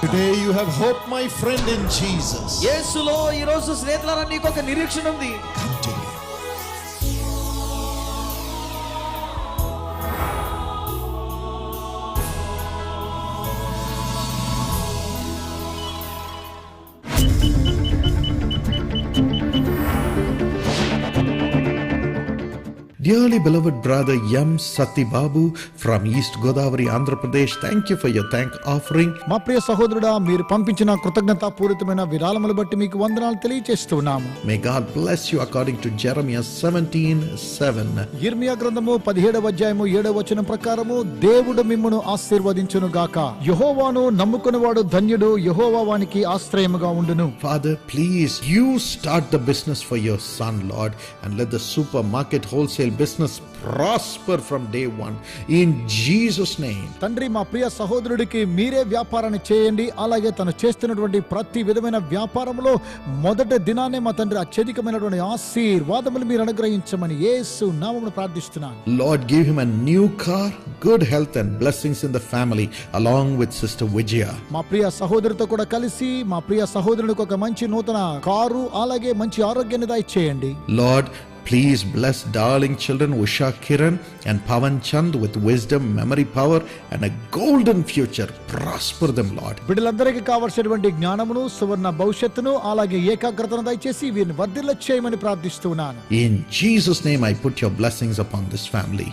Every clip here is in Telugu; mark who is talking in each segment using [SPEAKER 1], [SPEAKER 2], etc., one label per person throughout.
[SPEAKER 1] Today you have hope, my friend, in Jesus.
[SPEAKER 2] యేసులో ఈ రోజు స్నేహితులారా నీకు ఒక నిరీక్షణ ఉంది.
[SPEAKER 1] Come to Him. Dearly beloved brother M. Satibabu from East Godavari, Andhra Pradesh, thank you for your thank offering.
[SPEAKER 3] మా ప్రియ సహోదరుడా, మీరు పంపించిన కృతజ్ఞతాపూరితమైన విరాళములు బట్టి మీకు వందనాలు తెలియజేస్తున్నాము.
[SPEAKER 1] May God bless you according to Jeremiah 17:7.
[SPEAKER 3] యిర్మీయా గ్రంథము 17వ అధ్యాయము 7వ వచనం ప్రకారము దేవుడు మిమ్మును ఆశీర్వదించును గాక. యెహోవాను నమ్ముకునేవాడు ధన్యుడు, యెహోవా వానికి ఆశ్రయముగా ఉండును.
[SPEAKER 1] Father, please you start the business for your son, Lord, and let the supermarket wholesale business prosper from day one in Jesus name.
[SPEAKER 3] తండ్రి, మా ప్రియ సహోదరుడికి మీరే వ్యాపారాన్ని చేయండి. అలాగే తను చేస్తున్నటువంటి ప్రతి విధమైన వ్యాపారంలో మొదటి దినానే మా తండ్రి అత్యధికమైనటువంటి ఆశీర్వాదములు మీరు అనుగ్రహించమని యేసు నామమున ప్రార్థిస్తున్నాను.
[SPEAKER 1] Lord, give him a new car, good health and blessings in the family along with Sister Vijaya.
[SPEAKER 3] మా ప్రియ సహోదరుతో కూడా కలిసి మా ప్రియ సహోదరునికి ఒక మంచి నూతన కారు, అలాగే మంచి ఆరోగ్యాన్ని దయచేయండి.
[SPEAKER 1] Lord, please bless darling children Usha Kiran and Pavan Chand with wisdom, memory power and a golden future. Prosper them, Lord.
[SPEAKER 3] బిడ్డలందరికీ కావాల్సినటువంటి జ్ఞానమును, సువర్ణ భవిష్యత్తును, అలాగే ఏకాగ్రతను దయచేసి వీరిని వర్ధిల్ల చేయమని ప్రార్థిస్తున్నాను.
[SPEAKER 1] In Jesus name I put your blessings upon this family.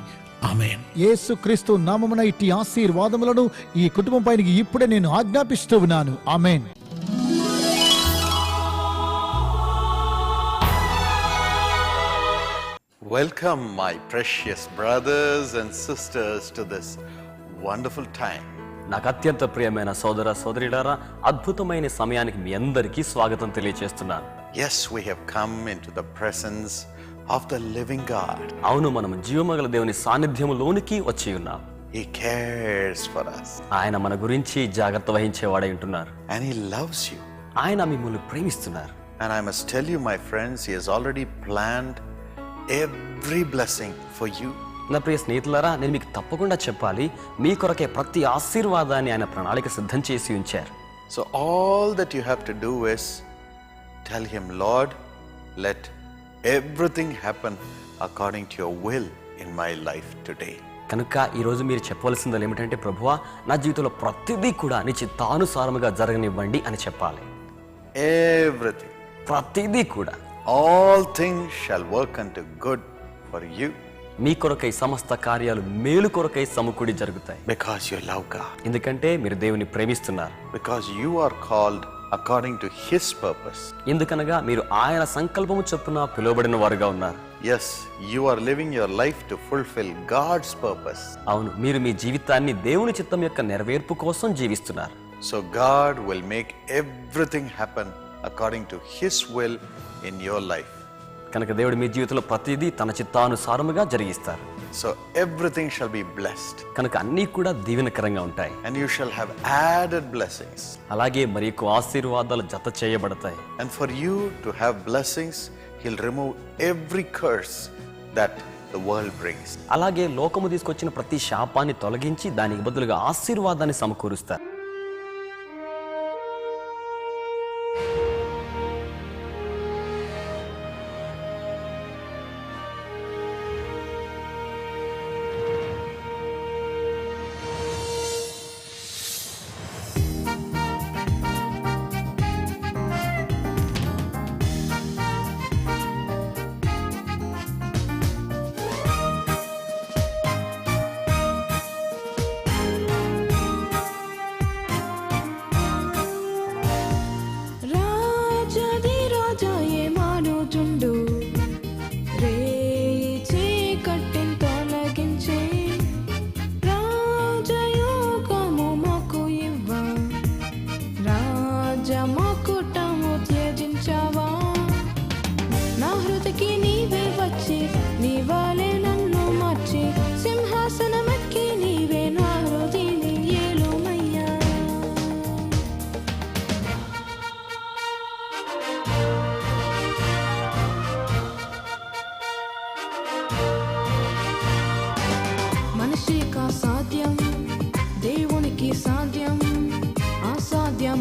[SPEAKER 1] Amen.
[SPEAKER 3] యేసుక్రీస్తు నామమున ఇట్టి ఆశీర్వాదములను ఈ కుటుంబం పైన ఇప్పుడే నేను ఆజ్ఞాపిస్తూ ఉన్నాను. ఆమేన్.
[SPEAKER 4] Welcome, my precious brothers and sisters, to this wonderful time.
[SPEAKER 5] నాకు అత్యంత ప్రియమైన సోదర సోదరులారా, అద్భుతమైన సమయానికి మీ అందరికీ స్వాగతం తెలియజేస్తున్నాను.
[SPEAKER 4] Yes, we have come into the presence of the living God.
[SPEAKER 5] అవును, మనం జీవమగల దేవుని సాన్నిధ్యములోనికి వచ్చి ఉన్నాం.
[SPEAKER 4] He cares for us
[SPEAKER 5] ఆయన మన గురించి జాగ్రత్త వహించేవాడై ఉంటున్నారు.
[SPEAKER 4] and He loves you.
[SPEAKER 5] ఆయన మిమ్మల్ని ప్రేమిస్తున్నారు.
[SPEAKER 4] And I must tell you, my friends, He has already planned every blessing for you.
[SPEAKER 5] నా ప్రియ స్నేహితులారా, నేను మీకు తప్పకుండా చెప్పాలి, మీ కొరకే ప్రతి ఆశీర్వాదాన్ని ఆయన ప్రణాళిక సిద్ధం చేసి ఉంచారు.
[SPEAKER 4] So all that you have to do is tell Him, Lord, let everything happen according to your will in my life today.
[SPEAKER 5] కనుక ఈరోజు మీరు చెప్పవలసింది ఏమిటంటే, ప్రభువా, నా జీవితంలో ప్రతిదీ కూడా నీ చిత్తానుసారముగా జరగనివ్వండి అని చెప్పాలి.
[SPEAKER 4] Everything.
[SPEAKER 5] ప్రతిదీ కూడా.
[SPEAKER 4] All things shall work unto good for you.
[SPEAKER 5] మీ కొరకై సమస్త కార్యాలు మేలు కొరకై సమకూడి జరుగుతాయి.
[SPEAKER 4] Because you love God.
[SPEAKER 5] ఎందుకంటే మీరు దేవుని ప్రేమిస్తున్నారు.
[SPEAKER 4] Because you are called according to His purpose.
[SPEAKER 5] ఎందుకనగా మీరు ఆయన సంకల్పము చొప్పున పిలువబడిన వారుగా ఉన్నారు.
[SPEAKER 4] Yes, you are living your life to fulfill God's purpose.
[SPEAKER 5] అవును, మీరు మీ జీవితాన్ని దేవుని చిత్తం యొక్క నెరవేర్పు కోసం జీవిస్తున్నారు.
[SPEAKER 4] So God will make everything happen according to His will in your life.
[SPEAKER 5] కనుక దేవుడు మీ జీవితంలో ప్రతిదీ తన చిత్తానుసారముగా జరిగిస్తారు.
[SPEAKER 4] So everything shall be blessed.
[SPEAKER 5] కనుక అన్నీ కూడా దీవెనకరంగా ఉంటాయి.
[SPEAKER 4] And you shall have added blessings.
[SPEAKER 5] అలాగే మరి ఎక్కువ ఆశీర్వాదాలు జత చేయబడతాయి.
[SPEAKER 4] And for you to have blessings, He'll remove every curse that the world brings.
[SPEAKER 5] అలాగే లోకము తీసుకొచ్చిన ప్రతి శాపాన్ని తొలగించి దానికి బదులుగా ఆశీర్వాదాన్ని సమకూరుస్తారు.
[SPEAKER 6] మనిషికి సాధ్యం, దేవునికి సాధ్యం, అసాధ్యం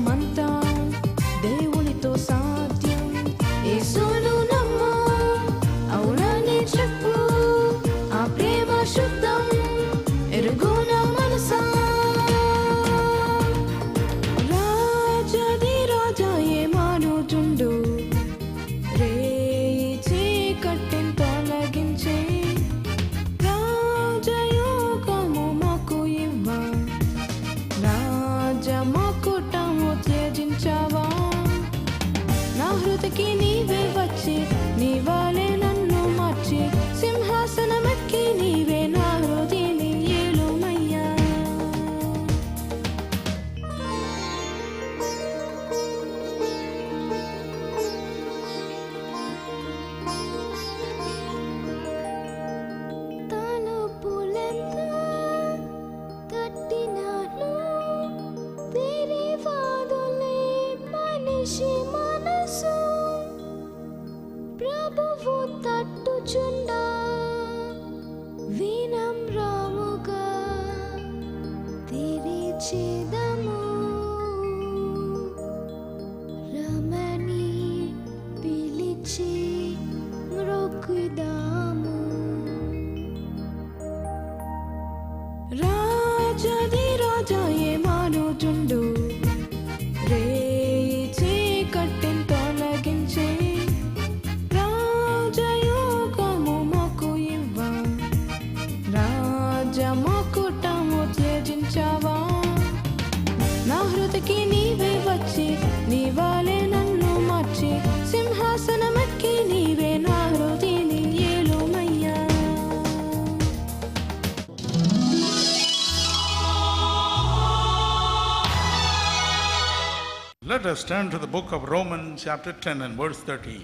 [SPEAKER 6] ప్రభువు తట్టుచుండా వినమ్రముగా తెరిచెదము రమణి పిలిచి మ్రొక్కుదాము రాజాది రాజా ఏమానుచుండు రేయి చీకటిని తొలగించి రాజయోగము మాకు ఇవ్వ రాజమకుటము త్యజించావా నా హృదయకి నీవే వచ్చి నీవాలే నన్ను మార్చి సింహాసనమెక్కి నీవే నా హృదయని ఏలుమయ్యా.
[SPEAKER 7] Let us turn to the book of Romans chapter 10 and verse 13.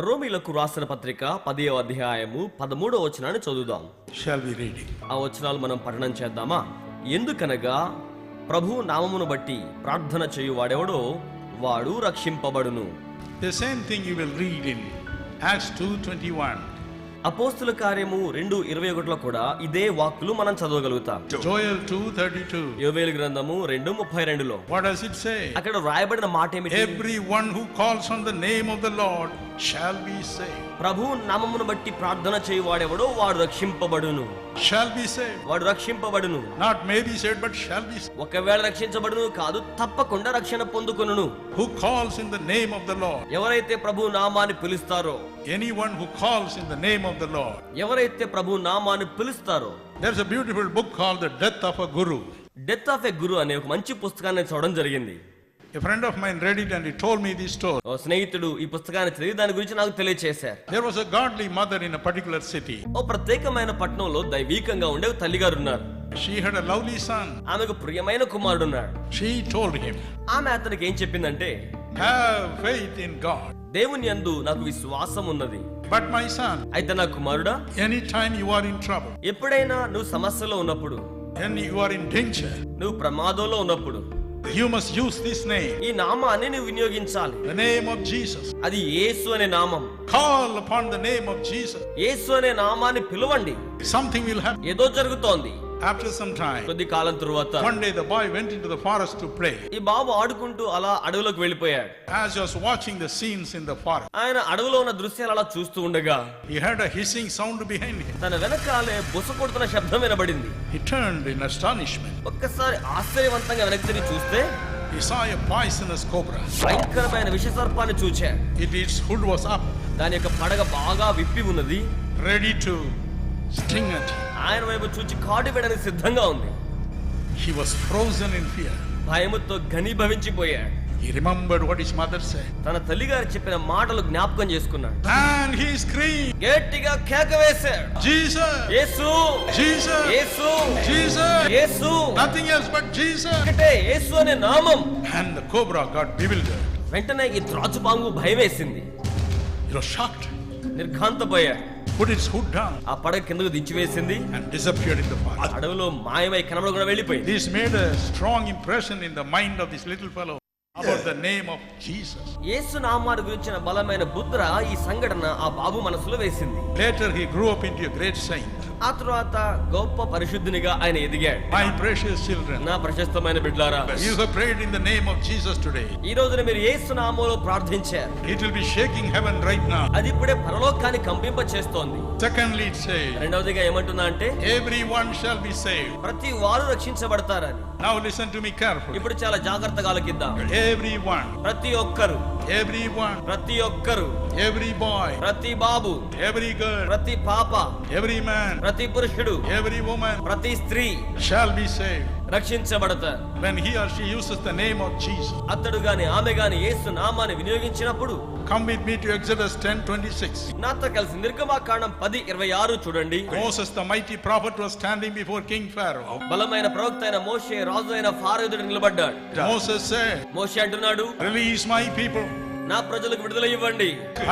[SPEAKER 5] రోమీలకు రాసిన పత్రిక 10వ అధ్యాయము 13వ వచనాన్ని చదువుదాం.
[SPEAKER 7] Shall we read it?
[SPEAKER 5] ఆ వచనాలు మనం పఠనం చేద్దామా? ఎందుకనగా ప్రభు నామమును బట్టి ప్రార్థన చేయువాడెవడో వాడు రక్షింపబడును.
[SPEAKER 7] The same thing you will read in Acts 2:21.
[SPEAKER 5] అపోస్తుల కార్యము 2:21లో కూడా ఇదే వాక్కులు మనం చదవగలుగుతాం.
[SPEAKER 7] Joel 2:32.
[SPEAKER 5] యోవేలు గ్రంథము 2:32లో
[SPEAKER 7] What does it say?
[SPEAKER 5] అక్కడ రాయబడిన మాట ఏమిటి?
[SPEAKER 7] Everyone who calls on the name of the Lord shall be saved.
[SPEAKER 5] ప్రభు నామమును బట్టి ప్రార్థన చేయువాడెవడో వాడు రక్షింపబడును.
[SPEAKER 7] Shall be saved.
[SPEAKER 5] వాడు రక్షింపబడును.
[SPEAKER 7] Not maybe saved, but shall be saved.
[SPEAKER 5] ఒకవేళ రక్షించబడును కాదు, తప్పకుండా రక్షణ పొందుకొనును.
[SPEAKER 7] Who calls in the name of the Lord?
[SPEAKER 5] ఎవరైతే ప్రభు నామాన్ని పిలుస్తారో,
[SPEAKER 7] Anyone who calls in the name of the Lord.
[SPEAKER 5] ఎవరైతే ప్రభు నామాన్ని పిలుస్తారో.
[SPEAKER 7] There's a beautiful book called The Death of a Guru.
[SPEAKER 5] Death of a guru అనే ఒక మంచి పుస్తకాన్ని నేను చదవడం జరిగింది.
[SPEAKER 7] A friend of mine read it and he told me this story.
[SPEAKER 5] ఓ స్నేహితుడు ఈ పుస్తకాన్ని చదివి దాని గురించి నాకు తెలియచేశారు.
[SPEAKER 7] There was a godly mother in a particular city.
[SPEAKER 5] ఓ ప్రత్యేకమైన పట్టణంలో దైవీకంగా ఉండే ఒక తల్లిగారు ఉన్నారు.
[SPEAKER 7] She had a lovely son.
[SPEAKER 5] ఆమెకు ప్రియమైన కుమారుడు ఉన్నాడు.
[SPEAKER 7] She told him,
[SPEAKER 5] ఆమె అతనికి ఏం చెప్పిందంటే,
[SPEAKER 7] have faith in God.
[SPEAKER 5] దేవుని యందు నాకు విశ్వాసం ఉన్నది.
[SPEAKER 7] But my son,
[SPEAKER 5] అయితే నా కుమారుడా,
[SPEAKER 7] anytime you are in trouble,
[SPEAKER 5] ఎప్పుడైనా నువ్వు సమస్యలో ఉన్నప్పుడు,
[SPEAKER 7] when you are in danger,
[SPEAKER 5] నువ్వు ప్రమాదంలో ఉన్నప్పుడు
[SPEAKER 7] you must use this name,
[SPEAKER 5] ఈ నామాన్ని నువ్వు వినియోగించాలి.
[SPEAKER 7] the name of Jesus.
[SPEAKER 5] అది యేసు అనే నామం.
[SPEAKER 7] Call upon the name of Jesus.
[SPEAKER 5] యేసు అనే నామాన్ని పిలవండి.
[SPEAKER 7] Something will happen.
[SPEAKER 5] ఏదో జరుగుతోంది.
[SPEAKER 7] After some time,
[SPEAKER 5] కొద్ది కాలం తరువాత
[SPEAKER 7] one day the boy went into the forest to play.
[SPEAKER 5] ఈ బాబు ఆడుకుంటూ అలా అడవిలోకి వెళ్ళిపోయాడు.
[SPEAKER 7] As he was watching the scenes in the forest,
[SPEAKER 5] ఆయన అడవిలో ఉన్న దృశ్యాలు అలా చూస్తూ ఉండగా
[SPEAKER 7] he heard a hissing sound behind him.
[SPEAKER 5] తన వెనకాలే బుస కొడుతున్న శబ్దం వినబడింది.
[SPEAKER 7] He turned in astonishment.
[SPEAKER 5] ఒక్కసారి ఆశ్చర్యవంతంగా వెనక్కి తిరిగి చూస్తే
[SPEAKER 7] He saw a poisonous cobra.
[SPEAKER 5] భయంకరమైన విష సర్పాన్ని చూచాడు.
[SPEAKER 7] Its hood was up,
[SPEAKER 5] దాని యొక్క పడగ బాగా విప్పి ఉన్నది.
[SPEAKER 7] ready to sting at him.
[SPEAKER 5] ఆయన వైపు చూచి కాటు వేయడానికి సిద్ధంగా ఉంది.
[SPEAKER 7] He was frozen in fear.
[SPEAKER 5] భయముతో ఘనీభవించిపోయాడు.
[SPEAKER 7] He remembered what his mother said.
[SPEAKER 5] తన తల్లిగారు చెప్పిన మాటలు జ్ఞాపకం చేసుకున్నాడు.
[SPEAKER 7] And he screamed,
[SPEAKER 5] గట్టిగా కేక వేశాడు,
[SPEAKER 7] Jesus!
[SPEAKER 5] Yesu,
[SPEAKER 7] Jesus!
[SPEAKER 5] Yesu,
[SPEAKER 7] Jesus!
[SPEAKER 5] Yesu,
[SPEAKER 7] Nothing else but Jesus!
[SPEAKER 5] ఒకటే యేసు అనే నామం.
[SPEAKER 7] And the cobra got bewildered.
[SPEAKER 5] వెంటనే ఈ త్రాచుపాము భయం వేసింది.
[SPEAKER 7] He was shocked.
[SPEAKER 5] నిర్ఘాంతపోయాడు.
[SPEAKER 7] Put its hood down
[SPEAKER 5] ఆ పడగ కిందకు దించివేసింది.
[SPEAKER 7] and disappeared in the forest.
[SPEAKER 5] అడవిలో మాయమై కనబడకుండా వెళ్ళిపోయింది.
[SPEAKER 7] This made a strong impression in the mind of this little fellow about the name of Jesus.
[SPEAKER 5] యేసు నామాన్ని గురించిన బలమైన ముద్ర ఈ సంఘటన ఆ బాబు మనసులో వేసింది.
[SPEAKER 7] Later he grew up into a great saint.
[SPEAKER 5] ఆ తరువాత గొప్ప పరిశుద్ధునిగా ఆయన ఎదిగాడు.
[SPEAKER 7] My precious children,
[SPEAKER 5] నా ప్రశస్తమైన బిడ్డలారా,
[SPEAKER 7] you have prayed in the name of Jesus today.
[SPEAKER 5] ఈ రోజున మీరు యేసు నామములో ప్రార్థించారు.
[SPEAKER 7] It will be shaking heaven right now.
[SPEAKER 5] అది ఇప్పుడే పరలోకాన్ని కంపింప చేస్తోంది.
[SPEAKER 7] Secondly, it says,
[SPEAKER 5] రెండవదిగా ఏమంటున్నా అంటే,
[SPEAKER 7] everyone shall be saved.
[SPEAKER 5] ప్రతి వారు రక్షించబడతారని.
[SPEAKER 7] Now listen to me carefully.
[SPEAKER 5] ఇప్పుడు చాలా జాగ్రత్తగా ఆలకిద్దాం.
[SPEAKER 7] Everyone,
[SPEAKER 5] ప్రతి ఒక్కరు,
[SPEAKER 7] everyone,
[SPEAKER 5] ప్రతి ఒక్కరు,
[SPEAKER 7] every boy,
[SPEAKER 5] ప్రతి బాబు,
[SPEAKER 7] every girl,
[SPEAKER 5] ప్రతి పాప,
[SPEAKER 7] every man,
[SPEAKER 5] ప్రతి పురుషుడు,
[SPEAKER 7] every woman
[SPEAKER 5] ప్రతి స్త్రీ
[SPEAKER 7] shall be saved
[SPEAKER 5] రక్షించబడతారు.
[SPEAKER 7] when he or she uses the name of Jesus.
[SPEAKER 5] అతడు గాని ఆమె గాని యేసు నామాన్ని వినియోగించినప్పుడు.
[SPEAKER 7] Come with me to Exodus 10:26.
[SPEAKER 5] నాతో కలిసి నిర్గమాకాండం 10:26 చూడండి.
[SPEAKER 7] Moses, the mighty prophet, was standing before King Pharaoh.
[SPEAKER 5] బలమైన ప్రవక్త అయిన మోషే రాజు అయిన ఫారో ఎదుట నిలబడ్డాడు.
[SPEAKER 7] Moses said,
[SPEAKER 5] మోషే అంటున్నాడు,
[SPEAKER 7] release my people.
[SPEAKER 5] నా ప్రజలకు విడుదల ఇవ్వండి.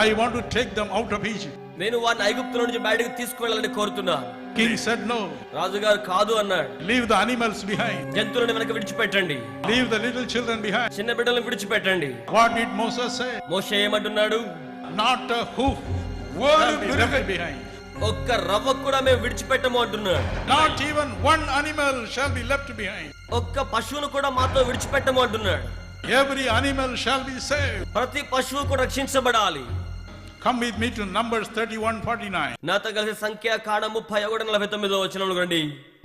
[SPEAKER 7] I want to take them out of Egypt.
[SPEAKER 5] నేను వారిని ఐగుప్తులో నుంచి బయటకు తీసుకువెళ్ళాలని కోరుతున్నా.
[SPEAKER 7] King said no.
[SPEAKER 5] రాజుగారు కాదు అన్నాడు.
[SPEAKER 7] Leave the animals behind.
[SPEAKER 5] జంతువులను వెనక విడిచిపెట్టండి.
[SPEAKER 7] Leave the little children behind.
[SPEAKER 5] చిన్న బిడ్డలను విడిచిపెట్టండి.
[SPEAKER 7] What did Moses say?
[SPEAKER 5] మోషే ఏమంటున్నాడు?
[SPEAKER 7] Not a hoof shall be left behind.
[SPEAKER 5] ఒక్క రవ్వ కూడా మేము విడిచిపెట్టము అంటున్నాడు.
[SPEAKER 7] Not even one animal shall be left behind.
[SPEAKER 5] ఒక్క పశువును కూడా మాతో విడిచిపెట్టము అంటున్నాడు.
[SPEAKER 7] Every animal shall be saved.
[SPEAKER 5] ప్రతి పశువు కూడా రక్షించబడాలి.
[SPEAKER 7] Come with me to Numbers 31:49.
[SPEAKER 5] నాతో కలిసి సంఖ్యాకాండం 31:49 వచనంలో రండి.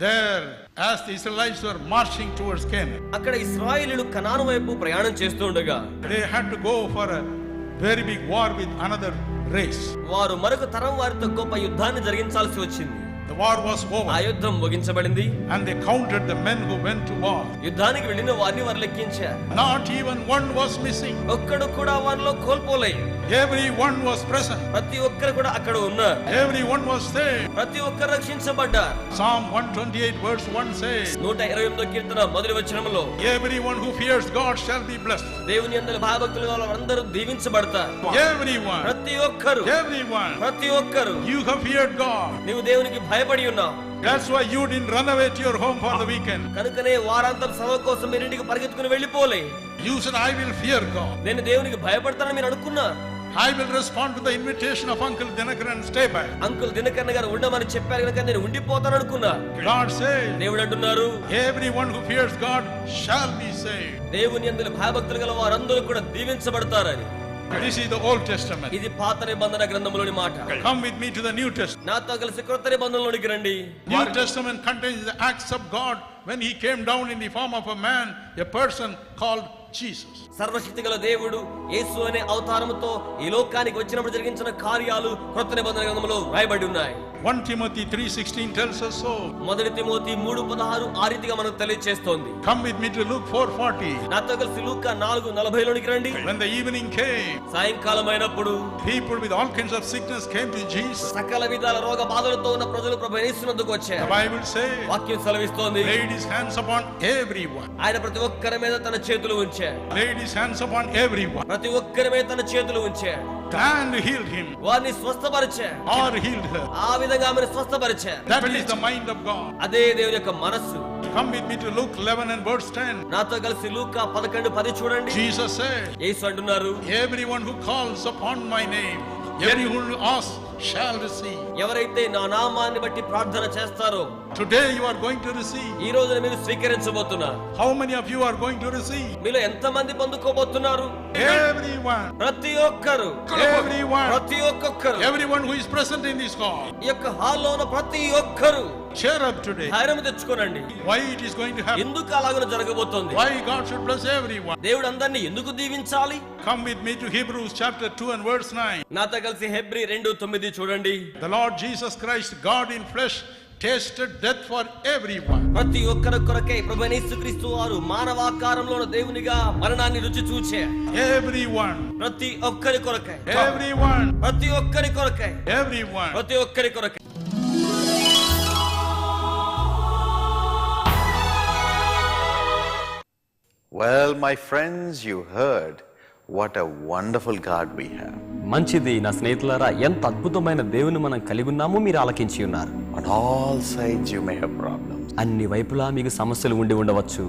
[SPEAKER 7] There, as the Israelites were marching towards Canaan,
[SPEAKER 5] అక్కడ ఇశ్రాయేలీయులు కనాను వైపు ప్రయాణం చేస్తూ ఉండగా
[SPEAKER 7] they had to go for a very big war with another race.
[SPEAKER 5] వారు మరొక తరం వారితో గొప్ప యుద్ధాన్ని జరిగించాల్సి వచ్చింది.
[SPEAKER 7] The war was
[SPEAKER 5] ఆ
[SPEAKER 7] over,
[SPEAKER 5] యుద్ధం ముగించబడింది.
[SPEAKER 7] and they counted the men who went to war.
[SPEAKER 5] యుద్ధానికి వెళ్ళిన వారిని వారు లెక్కించారు.
[SPEAKER 7] Not even one was missing.
[SPEAKER 5] ఒక్కడు కూడా వారిలో కోల్పోలేదు.
[SPEAKER 7] Everyone was present.
[SPEAKER 5] ప్రతి ఒక్కరు కూడా అక్కడ ఉన్నారు.
[SPEAKER 7] Everyone was saved.
[SPEAKER 5] ప్రతి ఒక్కరు రక్షించబడ్డారు.
[SPEAKER 7] Psalm 128 verse 1 says,
[SPEAKER 5] 128 కీర్తన మొదటి వచనంలో
[SPEAKER 7] everyone who fears God shall be blessed.
[SPEAKER 5] దేవుని యందు భయభక్తులు గల వారందరూ దీవించబడతారు.
[SPEAKER 7] Everyone.
[SPEAKER 5] ప్రతి ఒక్కరు
[SPEAKER 7] Everyone.
[SPEAKER 5] ప్రతి ఒక్కరు
[SPEAKER 7] You have feared God.
[SPEAKER 5] నీవు దేవునికి భయపడి ఉన్నావు.
[SPEAKER 7] That's why you didn't run away to your home for the weekend.
[SPEAKER 5] కనుకనే వారాంతం సెలవు కోసం మీరు ఇంటికి పరిగెత్తుకుని వెళ్ళిపోలే.
[SPEAKER 7] You said, I will fear God.
[SPEAKER 5] నేను దేవునికి భయపడతానని మీరు అనుకున్నారు.
[SPEAKER 7] I will respond to the invitation of Uncle Dinakaran and stay back.
[SPEAKER 5] Uncle Dinakaran గారు ఉండమని చెప్పారు కనుక నేను ఉండిపోతాను అనుకున్నా.
[SPEAKER 7] God says,
[SPEAKER 5] దేవుడు అంటున్నారు,
[SPEAKER 7] everyone who fears God shall be saved.
[SPEAKER 5] దేవుని యందు భయభక్తులు గల వారందరూ కూడా దీవించబడతారని.
[SPEAKER 7] This is the Old Testament.
[SPEAKER 5] ఇది పాత నిబంధన గ్రంథంలోని మాట.
[SPEAKER 7] Come with me to the New Testament.
[SPEAKER 5] నాతో కలిసి క్రొత్త నిబంధనలోనికి రండి.
[SPEAKER 7] New Testament contains the acts of God when he came down in the form of a man, a person called Jesus.
[SPEAKER 5] సర్వశక్తి గల దేవుడు యేసు అనే అవతారముతో ఈ లోకానికి వచ్చినప్పుడు జరిగించిన కార్యాలు క్రొత్త నిబంధన గ్రంథంలో రాయబడి ఉన్నాయి.
[SPEAKER 7] 1 Timothy 3:16 tells us so.
[SPEAKER 5] మొదటి తిమోతి 3:16 ఆ రీతిగా మనకు తెలియజేస్తోంది.
[SPEAKER 7] Come with me to Luke 4:40.
[SPEAKER 5] నాతో కలిసి లూకా 4:40లోనికి రండి.
[SPEAKER 7] When the evening came,
[SPEAKER 5] సాయంకాలం అయినప్పుడు
[SPEAKER 7] people with all kinds of sickness came to Jesus.
[SPEAKER 5] సకల విధాల రోగ బాధలతో ఉన్న ప్రజలు ప్రభు యేసునందుకు
[SPEAKER 7] The
[SPEAKER 5] వచ్చారు.
[SPEAKER 7] Bible says,
[SPEAKER 5] వాక్యం సెలవిస్తోంది,
[SPEAKER 7] laid his hands upon everyone.
[SPEAKER 5] ఆయన ప్రతి ఒక్కరి మీద తన చేతులు ఉంచాడు.
[SPEAKER 7] Laid his hands upon everyone.
[SPEAKER 5] ప్రతి ఒక్కరి మీద తన చేతులు ఉంచాడు.
[SPEAKER 7] And healed him
[SPEAKER 5] వారిని స్వస్థపరిచాడు.
[SPEAKER 7] or healed her.
[SPEAKER 5] ఆ విధంగా ఆమెను స్వస్థపరిచాడు.
[SPEAKER 7] That is the mind of God.
[SPEAKER 5] అదే దేవుని యొక్క మనస్సు.
[SPEAKER 7] Come with me to Luke 11 and verse 10.
[SPEAKER 5] నాతో కలిసి లూకా 11:10 చూడండి.
[SPEAKER 7] Jesus said,
[SPEAKER 5] యేసు అంటున్నారు,
[SPEAKER 7] everyone who calls upon my name, everyone who asks shall receive.
[SPEAKER 5] ఎవరైతే నా నామాన్ని బట్టి ప్రార్థన చేస్తారో
[SPEAKER 7] Today you are going to receive.
[SPEAKER 5] ఈ రోజున మీరు స్వీకరించబోతున్నారు.
[SPEAKER 7] How many of you are going to receive?
[SPEAKER 5] మీలో ఎంతమంది పొందుకోబోతున్నారు?
[SPEAKER 7] Everyone.
[SPEAKER 5] ప్రతి ఒక్కరు.
[SPEAKER 7] Everyone.
[SPEAKER 5] ప్రతి ఒక్కొక్కరు.
[SPEAKER 7] Everyone who is present in this hall.
[SPEAKER 5] ఈ యొక్క హాల్లో ఉన్న ప్రతి ఒక్కరు
[SPEAKER 7] Cheer up today.
[SPEAKER 5] ధైర్యం తెచ్చుకోనండి.
[SPEAKER 7] Why it is going to happen?
[SPEAKER 5] ఎందుకు అలాగ జరగబోతోంది?
[SPEAKER 7] Why God should bless everyone?
[SPEAKER 5] దేవుడు అందరినీ ఎందుకు దీవించాలి?
[SPEAKER 7] Come with me to Hebrews chapter 2 and verse 9.
[SPEAKER 5] నాతో కలిసి హెబ్రీ 2:9 చూడండి.
[SPEAKER 7] The Lord Jesus Christ, God in flesh, tasted death for everyone.
[SPEAKER 5] ప్రతి ఒక్కరి కొరకై ప్రభువైన యేసుక్రీస్తు వారు మానవాకారంలో ఉన్న దేవునిగా మరణాన్ని రుచి చూచే.
[SPEAKER 7] Everyone.
[SPEAKER 5] ప్రతి ఒక్కరి కొరకై.
[SPEAKER 7] Everyone.
[SPEAKER 5] ప్రతి ఒక్కరి కొరకై.
[SPEAKER 7] Everyone.
[SPEAKER 5] ప్రతి ఒక్కరి కొరకై.
[SPEAKER 4] Well, my friends, you heard what a wonderful God we have.
[SPEAKER 5] మంచిది నా స్నేహితులారా, ఎంత అద్భుతమైన దేవుని మనం కలిగి ఉన్నామో మీరు ఆలకించి ఉన్నారు.
[SPEAKER 4] On all sides you may have problems.
[SPEAKER 5] అన్ని వైపులా మీకు సమస్యలు ఉండి ఉండవచ్చు.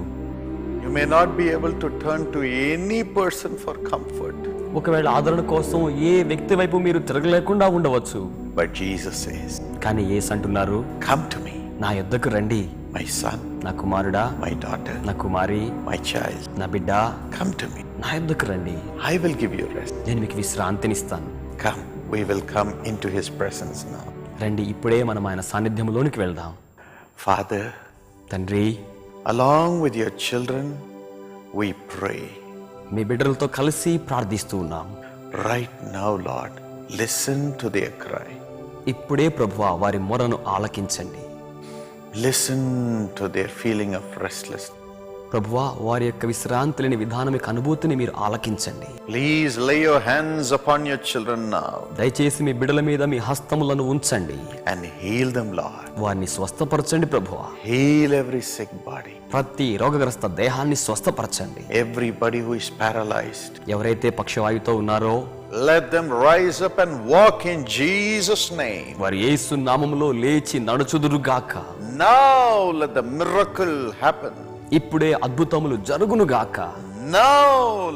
[SPEAKER 4] You may not be able to turn to any person for comfort.
[SPEAKER 5] ఒకవేళ ఆదరణ కోసం ఏ వ్యక్తి వైపు మీరు తిరగలేకుండా ఉండవచ్చు.
[SPEAKER 4] But Jesus says,
[SPEAKER 5] కానీ యేసు అంటున్నారు,
[SPEAKER 4] come to me,
[SPEAKER 5] నా యొద్దకు రండి,
[SPEAKER 4] my son,
[SPEAKER 5] నా కుమారుడా,
[SPEAKER 4] my daughter,
[SPEAKER 5] నా కుమారి,
[SPEAKER 4] my child.
[SPEAKER 5] నా బిడ్డ,
[SPEAKER 4] Come to me.
[SPEAKER 5] నా యొద్దకు రండి,
[SPEAKER 4] I will give you rest.
[SPEAKER 5] నేను మీకు విశ్రాంతినిస్తాను.
[SPEAKER 4] Come, we will come into his presence now.
[SPEAKER 5] రండి, ఇప్పుడే మనం ఆయన సాన్నిధ్యంలోనికి వెళ్దాం.
[SPEAKER 4] Father,
[SPEAKER 5] తండ్రి,
[SPEAKER 4] along with your children, we pray.
[SPEAKER 5] మీ బిడ్డలతో కలిసి ప్రార్థిస్తూ ఉన్నాం.
[SPEAKER 4] Right now, Lord, listen to their cry.
[SPEAKER 5] ఇప్పుడే ప్రభువా వారి మొరను ఆలకించండి.
[SPEAKER 4] Listen to their feeling of restlessness.
[SPEAKER 5] ప్రభువా వారి యొక్క విశ్రాంతి లేని విధానం యొక్క అనుభూతిని మీరు ఆలకించండి.
[SPEAKER 4] Please lay your hands upon your children now
[SPEAKER 5] దయచేసి మీ బిడ్డల మీద మీ హస్తములను ఉంచండి.
[SPEAKER 4] and heal them, Lord.
[SPEAKER 5] వారిని స్వస్థపరచండి ప్రభువా.
[SPEAKER 4] Heal every sick body,
[SPEAKER 5] ప్రతి రోగగ్రస్త దేహాన్ని స్వస్థపరచండి.
[SPEAKER 4] everybody who is paralyzed.
[SPEAKER 5] ఎవరైతే పక్షవాయుతో ఉన్నారో
[SPEAKER 4] Let them rise up and walk in Jesus' name.
[SPEAKER 5] వారి యేసు నామములో లేచి నడుచుదురుగాక.
[SPEAKER 4] Now let the miracle happen.
[SPEAKER 5] ఇప్పుడే అద్భుతములు జరుగునుగాక.
[SPEAKER 4] Now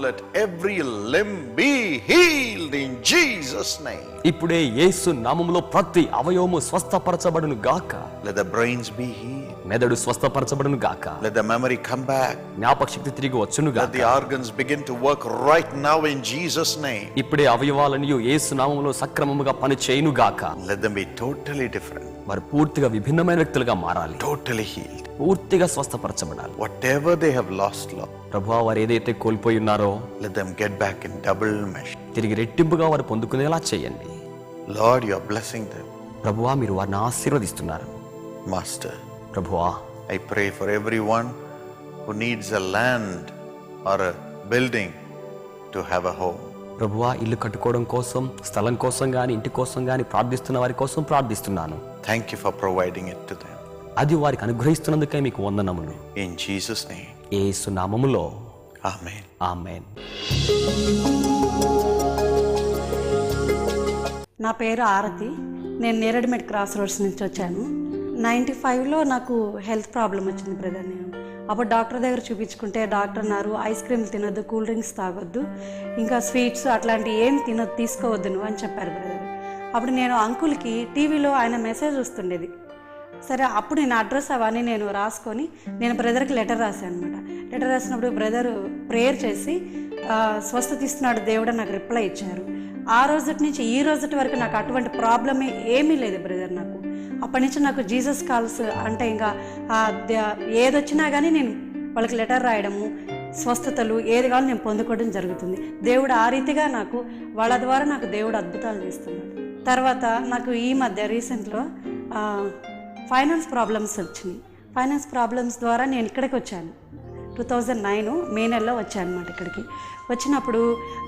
[SPEAKER 4] let every limb be healed in Jesus' name.
[SPEAKER 5] ఇప్పుడే యేసు నామములో ప్రతి అవయవము స్వస్థపరచబడును గాక.
[SPEAKER 4] Let the brains be healed.
[SPEAKER 5] మెదడు స్వస్థపరచబడును గాక.
[SPEAKER 4] Let the memory come back.
[SPEAKER 5] జ్ఞాపక శక్తి తిరిగి వచ్చును
[SPEAKER 4] Let
[SPEAKER 5] గాక.
[SPEAKER 4] the organs begin to work right now in Jesus' name.
[SPEAKER 5] ఇప్పుడే అవయవాలన్నీ యేసు నామములో సక్రమముగా పని చేయును గాక.
[SPEAKER 4] Let them be totally different,
[SPEAKER 5] వారు పూర్తిగా విభిన్నమైన వ్యక్తులుగా మారాలి.
[SPEAKER 4] totally healed.
[SPEAKER 5] పూర్తిగా స్వస్థపరచబడాలి.
[SPEAKER 4] Whatever they have lost, Lord,
[SPEAKER 5] ప్రభువా, వారు ఏదైతే కోల్పోయి ఉన్నారో
[SPEAKER 4] let them get back in double measure.
[SPEAKER 5] తిరిగి రెట్టింపుగా వారు పొందుకునేలా చేయండి.
[SPEAKER 4] Lord, you are blessing them.
[SPEAKER 5] ప్రభువా, మీరు వారిని ఆశీర్వదిస్తున్నారు.
[SPEAKER 4] Master,
[SPEAKER 5] ప్రభువా,
[SPEAKER 4] I pray for everyone who needs a land or a building to have a home.
[SPEAKER 5] ప్రభువా, ఇల్లు కట్టుకోవడం కోసం, స్థలం కోసం గాని, ఇంటి కోసం గాని ప్రార్థిస్తున్న వారి కోసం ప్రార్థిస్తున్నాను.
[SPEAKER 4] Thank you for providing it to them.
[SPEAKER 5] అది వారికి అనుగ్రహిస్తున్నందుకే మీకు వందనములు.
[SPEAKER 4] In Jesus' name,
[SPEAKER 5] యేసు నామములో
[SPEAKER 4] Amen.
[SPEAKER 5] ఆమేన్.
[SPEAKER 8] నా పేరు ఆరతి. నేను నేరడిమెట్ క్రాస్ రోడ్స్ నుంచి వచ్చాను. 95లో నాకు హెల్త్ ప్రాబ్లం వచ్చింది బ్రదర్. నేను అప్పుడు డాక్టర్ దగ్గర చూపించుకుంటే డాక్టర్ అన్నారు, ఐస్ క్రీమ్ తినొద్దు, కూల్ డ్రింక్స్ తాగొద్దు, ఇంకా స్వీట్స్ అట్లాంటివి ఏం తీసుకోవద్దు నువ్వు అని చెప్పారు బ్రదర్. అప్పుడు నేను అంకుల్కి టీవీలో ఆయన మెసేజ్ వస్తుండేది. సరే, అప్పుడు నేను అడ్రస్ అవన్నీ నేను రాసుకొని నేను బ్రదర్కి లెటర్ రాశాను అనమాట. లెటర్ రాసినప్పుడు బ్రదర్ ప్రేయర్ చేసి స్వస్థత ఇస్తున్నాడు దేవుడు నాకు రిప్లై ఇచ్చారు. ఆ రోజుటి నుంచి ఈ రోజుటి వరకు నాకు అటువంటి ప్రాబ్లమే ఏమీ లేదు బ్రదర్. నాకు అప్పటి నుంచి నాకు జీసస్ కాల్స్ అంటే ఇంకా ఏదొచ్చినా కానీ నేను వాళ్ళకి లెటర్ రాయడము, స్వస్థతలు ఏది కావాలో నేను పొందుకోవడం జరుగుతుంది. దేవుడు ఆ రీతిగా నాకు వాళ్ళ ద్వారా నాకు దేవుడు అద్భుతాలు చేస్తున్నాడు. తర్వాత నాకు ఈ మధ్య రీసెంట్లో ఫైనాన్స్ ప్రాబ్లమ్స్ వచ్చినాయి. ఫైనాన్స్ ప్రాబ్లమ్స్ ద్వారా నేను ఇక్కడికి వచ్చాను. 2009 మే నెలలో వచ్చాను అనమాట ఇక్కడికి. వచ్చినప్పుడు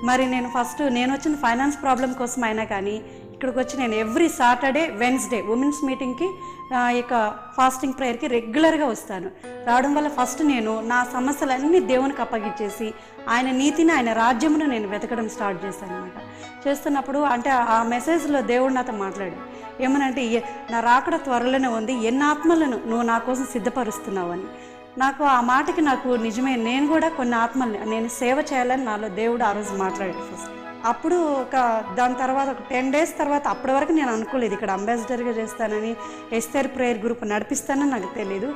[SPEAKER 8] మరి నేను వచ్చిన ఫైనాన్స్ ప్రాబ్లం కోసం అయినా కానీ ఇక్కడికి వచ్చి నేను ఎవ్రీ సాటర్డే, వెన్స్డే ఉమెన్స్ మీటింగ్కి ఇక ఫాస్టింగ్ ప్రేయర్కి రెగ్యులర్గా వస్తాను. రావడం వల్ల ఫస్ట్ నేను నా సమస్యలన్నీ దేవునికి అప్పగించేసి ఆయన నీతిని, ఆయన రాజ్యమును నేను వెతకడం స్టార్ట్ చేశాను అనమాట. చేస్తున్నప్పుడు అంటే ఆ మెసేజ్లో దేవుడు నాతో మాట్లాడు ఏమనంటే, నా రాకడ త్వరలోనే ఉంది, ఎన్ని ఆత్మలను నువ్వు నా కోసం సిద్ధపరుస్తున్నావు అని. నాకు ఆ మాటకి నాకు నిజమే, నేను కూడా కొన్ని ఆత్మల్ని నేను సేవ చేయాలని నాలో దేవుడు ఆ రోజు మాట్లాడాడు ఫస్ట్. అప్పుడు దాని తర్వాత ఒక 10 days తర్వాత, అప్పటి వరకు నేను అనుకోలేదు ఇక్కడ అంబాసిడర్గా చేస్తానని, ఎస్తేర్ ప్రేయర్ గ్రూప్ నడిపిస్తానని నాకు తెలియదు.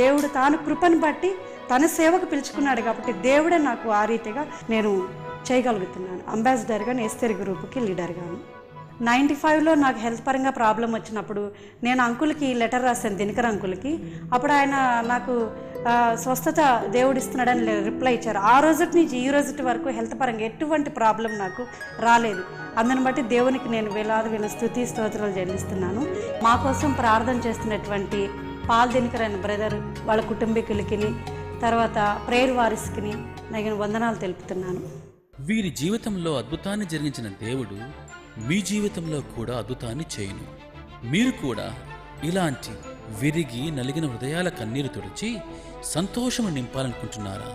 [SPEAKER 8] దేవుడు తాను కృపను బట్టి తన సేవకు పిలుచుకున్నాడు కాబట్టి దేవుడే నాకు ఆ రీతిగా నేను చేయగలుగుతున్నాను. అంబాసిడర్గా ఎస్తేర్ గ్రూప్కి లీడర్గాను. 95లో నాకు హెల్త్ పరంగా ప్రాబ్లం వచ్చినప్పుడు నేను అంకుల్కి లెటర్ రాశాను, దినకర్ అంకుల్కి. అప్పుడు ఆయన నాకు స్వస్థత దేవుడు ఇస్తున్నాడని రిప్లై ఇచ్చారు. ఆ రోజుటి నుంచి ఈ రోజుటి వరకు హెల్త్ పరంగా ఎటువంటి ప్రాబ్లం నాకు రాలేదు. అందుని బట్టి దేవునికి నేను వేలాది స్తుతి స్తోత్రాలు చెల్లిస్తున్నాను. మా కోసం ప్రార్థన చేస్తున్నటువంటి పాల్ దినకర్ అనే బ్రదర్, వాళ్ళ కుటుంబీకులకి, తర్వాత ప్రేయర్ వారిస్కి నేను వందనాలు తెలుపుతున్నాను.
[SPEAKER 9] వీరి జీవితంలో అద్భుతాన్ని జరిగించిన దేవుడు మీ జీవితంలో కూడా అద్భుతాన్ని చేయును. మీరు కూడా ఇలాంటి విరిగి నలిగిన హృదయాల కన్నీరు తుడిచి సంతోషము నింపాలనుకుంటున్నారా?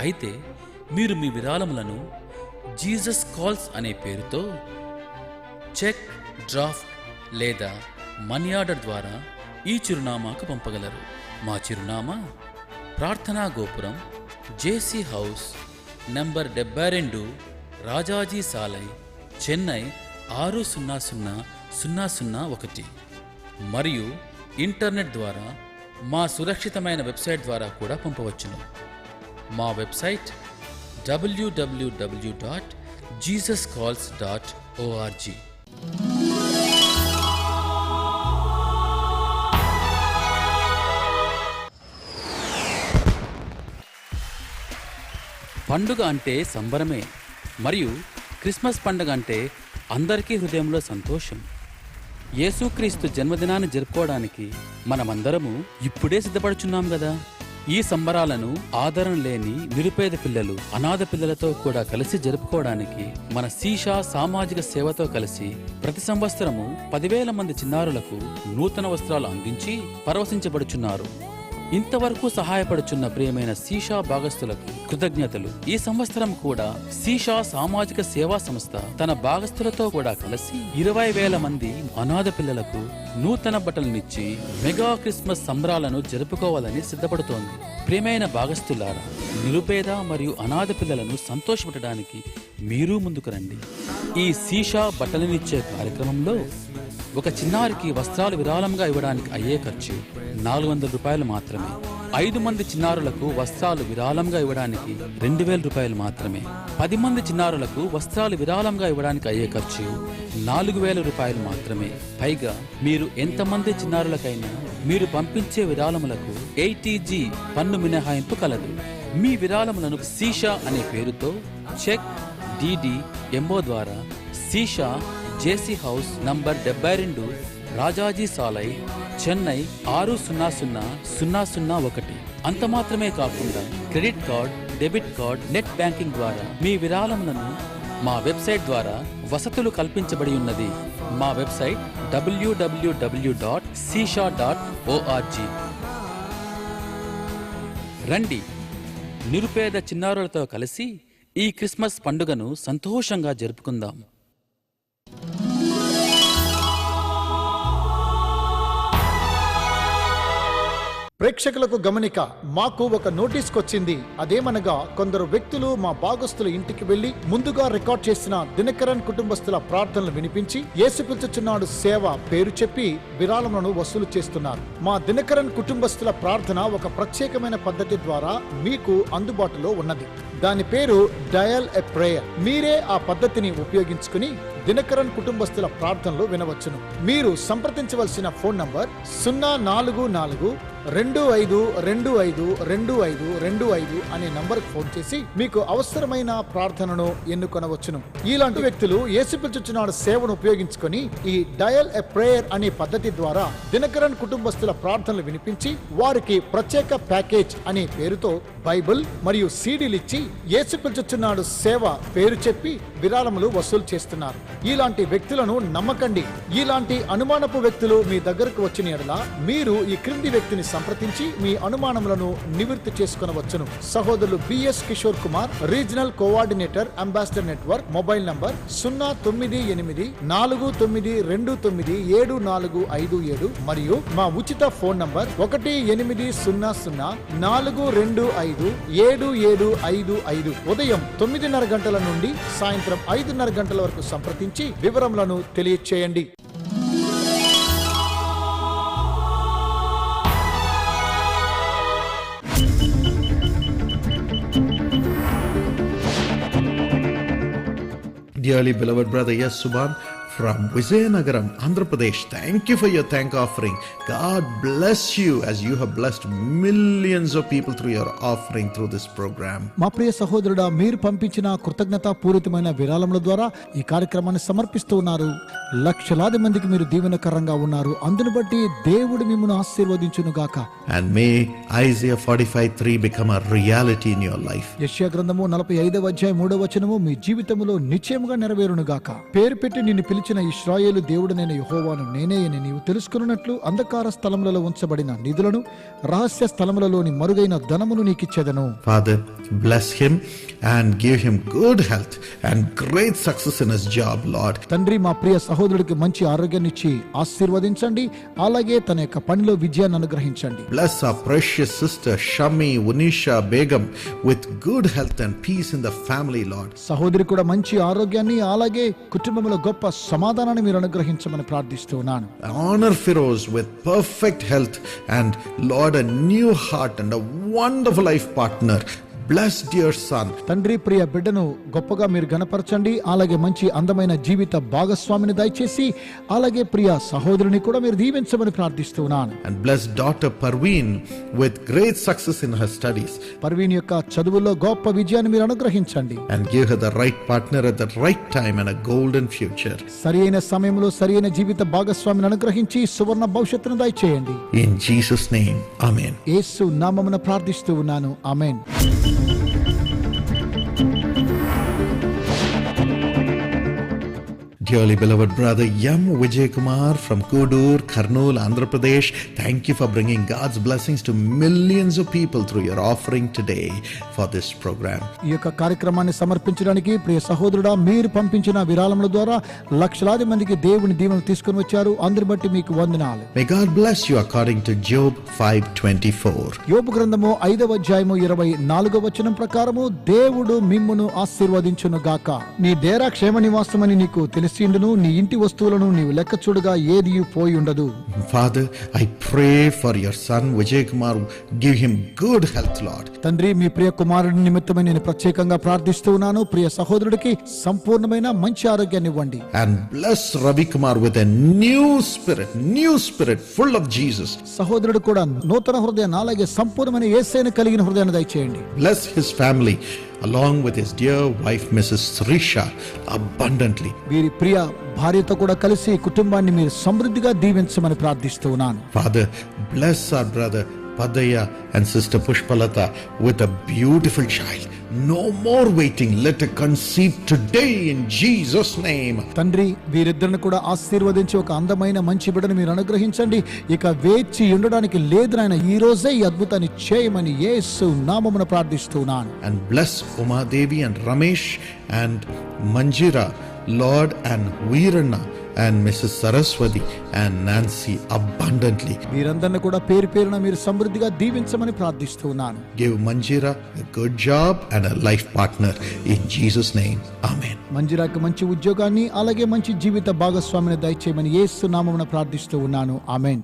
[SPEAKER 9] అయితే మీరు మీ విరాళములను జీసస్ కాల్స్ అనే పేరుతో చెక్, డ్రాఫ్ట్ లేదా మనీ ఆర్డర్ ద్వారా ఈ చిరునామాకు పంపగలరు. మా చిరునామా ప్రార్థనా గోపురం, జేసీ హౌస్, నంబర్ 72, రాజాజీ సాలై, చెన్నై 600001. మరియు ఇంటర్నెట్ ద్వారా మా సురక్షితమైన వెబ్సైట్ ద్వారా కూడా పంపవచ్చును. మా వెబ్సైట్ www.jesuscalls.org. పండుగ అంటే సంబరమే, మరియు క్రిస్మస్ పండుగ అంటే అందరికీ హృదయంలో సంతోషం. యేసుక్రీస్తు జన్మదినాన్ని జరుపుకోవడానికి మనమందరము ఇప్పుడే సిద్ధపడుచున్నాం కదా. ఈ సంబరాలను ఆదరణ లేని నిరుపేద పిల్లలు, అనాథ పిల్లలతో కూడా కలిసి జరుపుకోవడానికి మన సీషా సామాజిక సేవతో కలిసి ప్రతి సంవత్సరము 10,000 మంది చిన్నారులకు నూతన వస్త్రాలు అందించి పరవశించబడుచున్నారు. ఇంతవరకు సహాయపడుచున్న ప్రియమైన సీషా భాగస్థులకు కృతజ్ఞతలు. ఈ సంవత్సరం కూడా సీషా సామాజిక సేవా సంస్థ తన భాగస్థులతో కూడా కలిసి 20,000 మంది అనాథ పిల్లలకు నూతన బట్టలనిచ్చి మెగా క్రిస్మస్ సంబరాలను జరుపుకోవాలని సిద్ధపడుతోంది. ప్రియమైన భాగస్థులారా, నిరుపేద మరియు అనాథ పిల్లలను సంతోషపెట్టడానికి మీరు ముందుకు రండి. ఈ సీషా బట్టలనిచ్చే కార్యక్రమంలో ఒక చిన్నారికి వస్త్రాలు విరాళంగా ఇవ్వడానికి అయ్యే ఖర్చు 400 రూపాయలు మాత్రమే. 5 మంది చిన్నారులకు వస్త్రాలు విరాళంగా ఇవ్వడానికి 2,000 రూపాయలు మాత్రమే. 10 మంది చిన్నారులకు వస్త్రాలు విరాళంగా ఇవ్వడానికి అయ్యే ఖర్చు 4,000 రూపాయలు మాత్రమే. పైగా మీరు ఎంతమంది చిన్నారులకైనా మీరు పంపించే విరాళములకు ATG పన్ను మినహాయింపు కలదు. మీ విరాళములను సీషా అనే పేరుతో చెక్, DD, MO ద్వారా సీషా జేసీ హౌస్ నంబర్ 72, రాజాజీ సాలై, చెన్నై 600001. అంత మాత్రమే కాకుండా credit card, debit card, net banking ద్వారా మీ విరాళములను మా వెబ్సైట్ ద్వారా వసతులు కల్పించబడి ఉన్నది. మా వెబ్సైట్ www.sisha.org. రండి, నిరుపేద చిన్నారులతో కలిసి ఈ క్రిస్మస్ పండుగను సంతోషంగా జరుపుకుందాం.
[SPEAKER 3] ప్రేక్షకులకు గమనిక, మాకు ఒక నోటీస్కి వచ్చింది. అదేమనగా, కొందరు వ్యక్తులు మా భాగస్తుల ఇంటికి వెళ్లి ముందుగా రికార్డ్ చేసిన దినకరన్ కుటుంబస్తుల ప్రార్థనలు వినిపించి యేసు పిలుచుచున్నాడు సేవ పేరు చెప్పి విరాళములను వసూలు చేస్తున్నారు. మా దినకరన్ కుటుంబస్తుల ప్రార్థన ఒక ప్రత్యేకమైన పద్ధతి ద్వారా మీకు అందుబాటులో ఉన్నది. దాని పేరు డయల్ ఎ ప్రేయర్. మీరే ఆ పద్ధతిని ఉపయోగించుకుని దినకరన్ కుటుంబస్తుల ప్రార్థనలు వినవచ్చును. మీరు సంప్రదించవలసిన ఫోన్ నంబర్ 04425252525 అనే నంబర్కు ఫోన్ చేసి మీకు అవసరమైన ప్రార్థనను ఎన్నుకొనవచ్చును. ఇలాంటి వ్యక్తులు యేసు పిలుచుచున్నాడు సేవను ఉపయోగించుకొని ఈ డయల్ ఎ ప్రేయర్ అనే పద్ధతి ద్వారా దినకరన్ కుటుంబస్తుల ప్రార్థనలు వినిపించి వారికి ప్రత్యేక ప్యాకేజ్ అనే పేరుతో బైబిల్ మరియు సీడీలు ఇచ్చి యేసు పిలుచుచున్నాడు సేవ పేరు చెప్పి విరాళములు వసూలు చేస్తున్నారు. ఇలాంటి వ్యక్తులను నమ్మకండి. ఇలాంటి అనుమానపు వ్యక్తులు మీ దగ్గరకు వచ్చిన యెడల మీరు ఈ క్రింది వ్యక్తిని సంప్రదించి మీ అనుమానములను నివృత్తి చేసుకొనవచ్చును. సహోదరులు BS Kishore Kumar, regional coordinator, ambassador network. Mobile number 09842297457 మరియు మా ఉచిత ఫోన్ నంబర్ 1800-425-7755. ఉదయం 9:30 గంటల నుండి సాయంత్రం 5:30 గంటల వరకు సంప్రదించి వివరములను తెలియచేయండి.
[SPEAKER 1] Dearly beloved brother, yes, Subhan from Vizianagaram, Andhra Pradesh. Thank you for your thank offering. God bless you as you have blessed millions of people through your offering through this program.
[SPEAKER 3] మా ప్రియ సహోదరుడా, మీరు పంపించిన కృతజ్ఞతా పూరితమైన విరాళముల ద్వారా ఈ కార్యక్రమాన్ని సమర్పిస్తూ ఉన్నారు. లక్షలాది మందికి మీరు దీవెనకరంగా ఉన్నారు. అందును బట్టి దేవుడు మిమ్మల్ని ఆశీర్వదించును గాక.
[SPEAKER 1] And may Isaiah 45:3 become a reality in your life.
[SPEAKER 3] యెషయా గ్రంథము 45వ అధ్యాయం 3వ వచనము మీ జీవితములో నిశ్చయముగా నెరవేరును గాక. పేరు పెట్టి నిన్ను పిలిచిన ఇశ్రాయేలు దేవుడనైన యెహోవాను నేనే అని నీవు తెలుసుకున్నట్లు అంధకార స్థలములలో ఉంచబడిన నిధులను, రహస్య స్థలములలోని మరుగైన ధనమును నీకిచ్చెదను.
[SPEAKER 1] Father, bless him and give him good health and great success in his job, Lord.
[SPEAKER 3] తండ్రి, మా ప్రియ సహోదరుడికి మంచి ఆరోగ్యాన్ని ఇచ్చి ఆశీర్వదించండి. అలాగే తన యొక్క పనిలో విజయాన్ని అనుగ్రహించండి.
[SPEAKER 1] Bless our precious sister Shami Unisha Begum with good health and peace in the family, Lord.
[SPEAKER 3] సహోదరి కూడా మంచి ఆరోగ్యాన్ని అలాగే కుటుంబంలో గొప్ప సమాధానాన్ని మీరు అనుగ్రహించమని ప్రార్థిస్తున్నాను.
[SPEAKER 1] Honor Firoz with perfect health and Lord a new heart and a wonderful life partner. Bless dear son.
[SPEAKER 3] తండ్రి, ప్రియ బిడ్డను గొప్పగా మీరు గణపరచండి. అలాగే మంచి అందమైన జీవిత భాగస్వామిని దయచేసి అలాగే ప్రియ సహోదరుని కూడా మీరు దీవించమని ప్రార్థిస్తున్నాను.
[SPEAKER 1] And bless daughter Parveen with great success in her studies.
[SPEAKER 3] Parveen యొక్క చదువుల్లో గొప్ప విజయాన్ని మీరు అనుగ్రహించండి.
[SPEAKER 1] And give her the right partner at the right time and a golden future.
[SPEAKER 3] సరియైన సమయంలో సరియైన జీవిత భాగస్వామిని అనుగ్రహించి సువర్ణ భవిష్యత్తును దయచేయండి.
[SPEAKER 1] In Jesus' name, Amen.
[SPEAKER 3] యేసు నామమున ప్రార్థిస్తూ ఉన్నాను. ఆమేన్.
[SPEAKER 1] Dearly beloved brother M. Vijay Kumar from Kodur, Kurnool, Andhra Pradesh, thank you for bringing God's blessings to millions of people through your offering today for this program.
[SPEAKER 3] ఈ యొక్క కార్యక్రమాన్ని సమర్పించడానికి ప్రియ సహోదరుడా, మీరు పంపించిన విరాళముల ద్వారా లక్షలాది మందికి దేవుని దీవెనలు తీసుకొని వచ్చారు. అందరి బట్టి మీకు వందనాలు.
[SPEAKER 1] May God bless you according to Job 5:24.
[SPEAKER 3] యోబు గ్రంథము 5వ అధ్యాయము 24వ వచనం ప్రకారము దేవుడు మిమ్మును ఆశీర్వదించును గాక. నీ డేరా క్షేమ నివాసమని నీకు తెలిసిండును, నీ ఇంటి వస్తువులను నీవు లెక్క చూడగా ఏది పోయి ఉండదు.
[SPEAKER 1] Father, I pray for your son Vijay Kumar. Give him good health, Lord.
[SPEAKER 3] తండ్రి, మీ ప్రియ కుమారుడి నిమిత్తమై నేను ప్రత్యేకంగా ప్రార్థిస్తూ ఉన్నాను. ప్రియ సహోదరుడికి సంపూర్ణమైన మంచి ఆరోగ్యాన్ని ఇవ్వండి.
[SPEAKER 1] And bless Ravi Kumar with a new spirit full of Jesus.
[SPEAKER 3] సహోదరుడు కూడా నూతన హృదయాన్ని, అలాగే సంపూర్ణమైన యేసయ్యను కలిగిన హృదయాన్ని దయచేయండి.
[SPEAKER 1] Bless his family along with his dear wife Mrs. Srisha abundantly.
[SPEAKER 3] వీరి ప్రియ భార్యతో కూడా కలిసి కుటుంబాన్ని మీరు సమృద్ధిగా దీవించమని ప్రార్థిస్తూ ఉన్నాను.
[SPEAKER 1] Father, bless our brother Padaya and sister Pushpalata with a beautiful child. No more waiting. Let her conceive today in Jesus' name.
[SPEAKER 3] తండ్రి, వీరిద్దరిని కూడా ఆశీర్వదించి ఒక అందమైన మంచి బిడ్డను మీరు అనుగ్రహించండి. ఇక వేచి ఉండడానికి లేదు నాయన, ఈ రోజే ఈ అద్భుతాన్ని చేయమని యేసు నామమున ప్రార్థిస్తున్నాను.
[SPEAKER 1] And bless Uma Devi and Ramesh and Manjira, Lord, and Veerana and Mrs. Saraswati and Nancy abundantly.
[SPEAKER 3] వీరందరిని కూడా పేరు పేరున మీరు సమృద్ధిగా దీవించమని ప్రార్థిస్తున్నాను.
[SPEAKER 1] Give Manjira a good job and a life partner in Jesus' name. Amen.
[SPEAKER 3] మంజిరాకి మంచి ఉద్యోగాన్ని, అలాగే మంచి జీవిత భాగస్వామిని దయచేయమని యేసు నామమున ప్రార్థిస్తూ ఉన్నాను. ఆమేన్.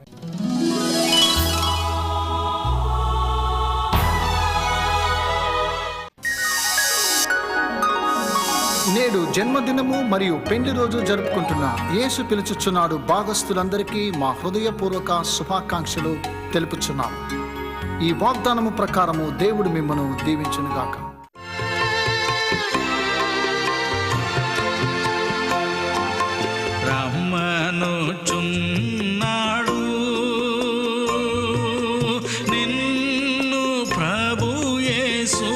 [SPEAKER 3] నేడు జన్మదినము మరియు పెండ్లి రోజు జరుపుకుంటున్న యేసు పిలుచుచున్నాడు భాగస్థులందరికీ మా హృదయపూర్వక శుభాకాంక్షలు తెలుపుచున్నాం. ఈ వాగ్దానము ప్రకారము దేవుడు మిమ్మను దీవించునుగాక.
[SPEAKER 10] రమ్మనుచున్నాడు నిన్ను ప్రభు యేసు,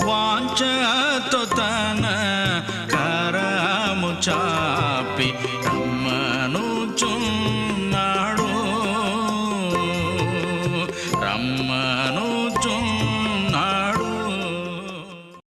[SPEAKER 10] వాంఛతో తన కరము చాపి